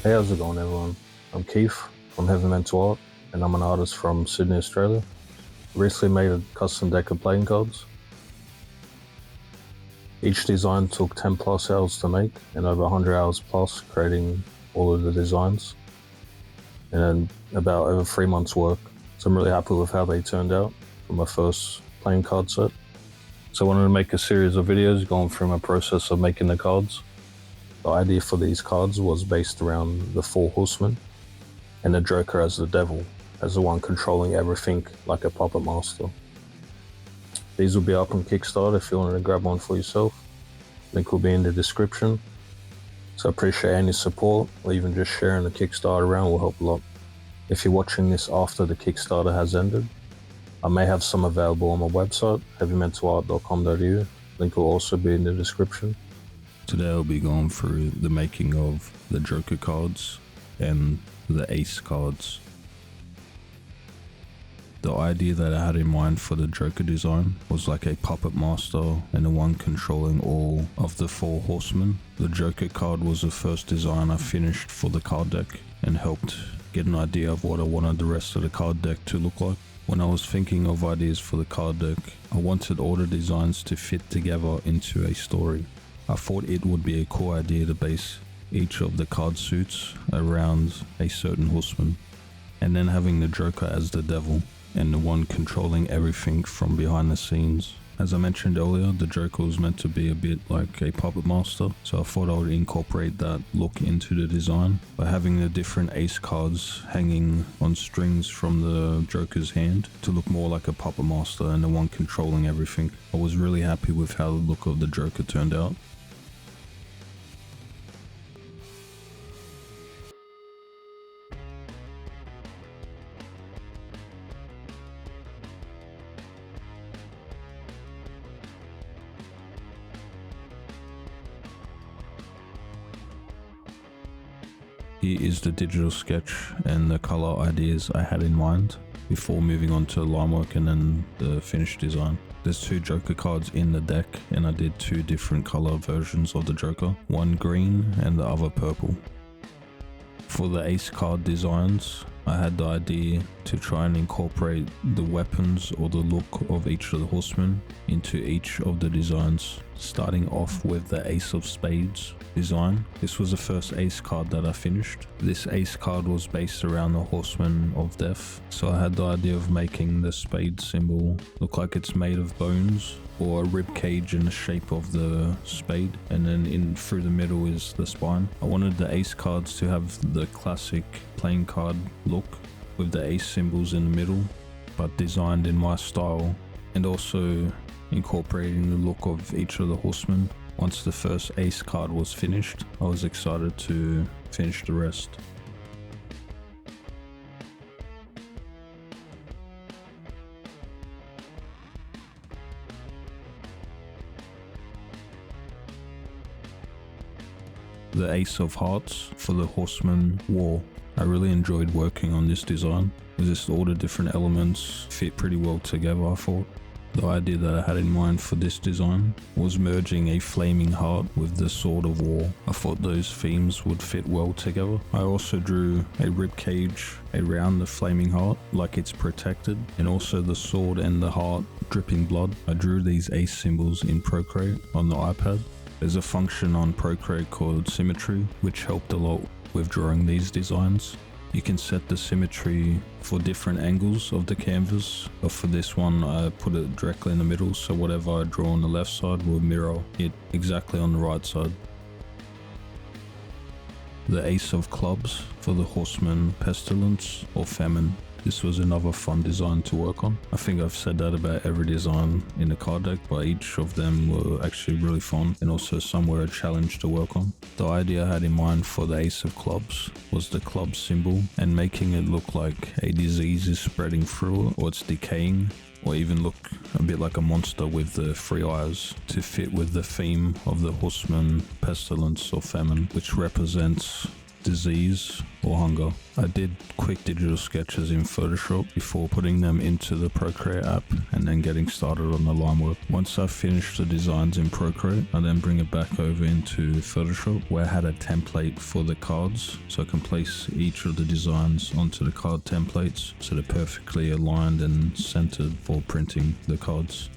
Hey, how's it going, everyone? I'm Keith from Heavy Mental Art, and I'm an artist from Sydney, Australia. I recently made a custom deck of playing cards. Each design took 10 plus hours to make, and over 100 hours plus creating all of the designs, and then about over 3 months work. So I'm really happy with how they turned out for my first playing card set. So I wanted to make a series of videos going through my process of making the cards. The idea for these cards was based around the 4 horsemen and the Joker as the devil, as the one controlling everything like a puppet master. These will be up on Kickstarter if you wanted to grab one for yourself. Link will be in the description. So I appreciate any support, or even just sharing the Kickstarter around will help a lot. If you're watching this after the Kickstarter has ended, I may have some available on my website, heavymentalart.com.au. Link will also be in the description. Today I'll be going through the making of the Joker cards and the Ace cards. The idea that I had in mind for the Joker design was like a puppet master and the one controlling all of the 4 horsemen. The Joker card was the first design I finished for the card deck and helped get an idea of what I wanted the rest of the card deck to look like. When I was thinking of ideas for the card deck, I wanted all the designs to fit together into a story. I thought it would be a cool idea to base each of the card suits around a certain horseman, and then having the Joker as the devil and the one controlling everything from behind the scenes. As I mentioned earlier, the Joker was meant to be a bit like a puppet master, so I thought I would incorporate that look into the design by having the different ace cards hanging on strings from the Joker's hand to look more like a puppet master and the one controlling everything. I was really happy with how the look of the Joker turned out. Here is the digital sketch and the color ideas I had in mind before moving on to line work and then the finished design. There's 2 Joker cards in the deck and I did 2 different color versions of the Joker, one green and the other purple. For the ace card designs, I had the idea to try and incorporate the weapons or the look of each of the horsemen into each of the designs, starting off with the Ace of Spades design. This was the first ace card that I finished. This ace card was based around the Horseman of Death, so I had the idea of making the spade symbol look like it's made of bones or a rib cage in the shape of the spade, and then in through the middle is the spine. I wanted the ace cards to have the classic playing card look with the ace symbols in the middle, but designed in my style, and also incorporating the look of each of the horsemen. Once the first ace card was finished, I was excited to finish the rest. The Ace of Hearts for the Horseman War. I really enjoyed working on this design. Just all the different elements fit pretty well together, I thought. The idea that I had in mind for this design was merging a flaming heart with the sword of war. I thought those themes would fit well together. I also drew a rib cage around the flaming heart like it's protected, and also the sword and the heart dripping blood. I drew these ace symbols in Procreate on the iPad. There's a function on Procreate called Symmetry, which helped a lot with drawing these designs. You can set the symmetry for different angles of the canvas, but for this one I put it directly in the middle, so whatever I draw on the left side will mirror it exactly on the right side. The Ace of Clubs for the Horseman Pestilence or Famine. This was another fun design to work on. I think I've said that about every design in the card deck, but each of them were actually really fun, and also some were a challenge to work on. The idea I had in mind for the Ace of Clubs was the club symbol and making it look like a disease is spreading through it, or it's decaying, or even look a bit like a monster with the 3 eyes to fit with the theme of the Horseman Pestilence or Famine, which represents disease or hunger. I did quick digital sketches in Photoshop before putting them into the Procreate app and then getting started on the line work. Once I finished the designs in Procreate, I then bring it back over into Photoshop where I had a template for the cards, so I can place each of the designs onto the card templates so they're perfectly aligned and centered for printing the cards.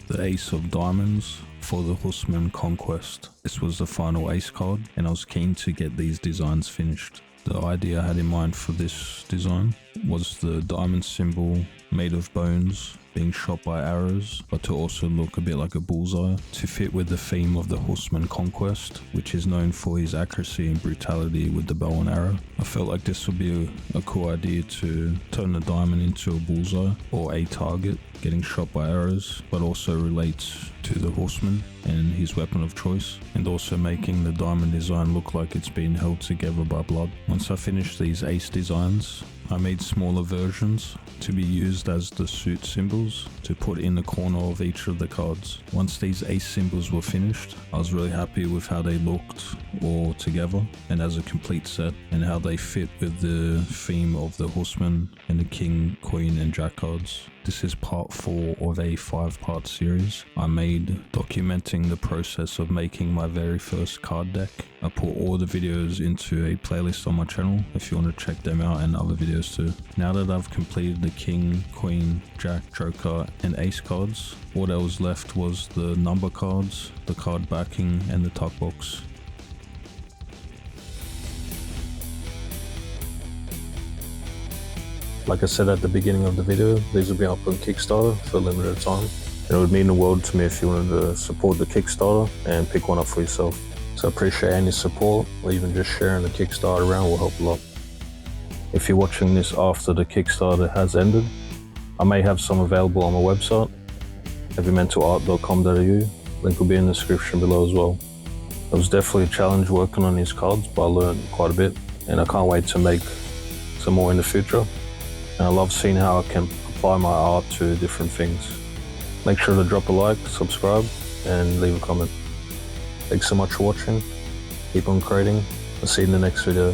The Ace of Diamonds for the Horseman Conquest. This was the final ace card and I was keen to get these designs finished. The idea I had in mind for this design was the diamond symbol made of bones being shot by arrows, but to also look a bit like a bullseye to fit with the theme of the Horseman Conquest, which is known for his accuracy and brutality with the bow and arrow. I felt like this would be a cool idea to turn the diamond into a bullseye or a target getting shot by arrows, but also relates to the horseman and his weapon of choice, and also making the diamond design look like it's been held together by blood. Once I finished these ace designs, I made smaller versions to be used as the suit symbols to put in the corner of each of the cards. Once these ace symbols were finished, I was really happy with how they looked all together and as a complete set, and how they fit with the theme of the horseman and the king, queen and jack cards. This is part 4 of a 5-part series I made documenting the process of making my very first card deck. I put all the videos into a playlist on my channel if you want to check them out, and other videos too. Now that I've completed the king, queen, jack, joker and ace cards, all that was left was the number cards, the card backing and the tuck box. Like I said at the beginning of the video, these will be up on Kickstarter for a limited time. And it would mean the world to me if you wanted to support the Kickstarter and pick one up for yourself. So I appreciate any support, or even just sharing the Kickstarter around will help a lot. If you're watching this after the Kickstarter has ended, I may have some available on my website, heavymentalart.com.au. Link will be in the description below as well. It was definitely a challenge working on these cards, but I learned quite a bit, and I can't wait to make some more in the future. And I love seeing how I can apply my art to different things. Make sure to drop a like, subscribe, and leave a comment. Thanks so much for watching. Keep on creating. I'll see you in the next video.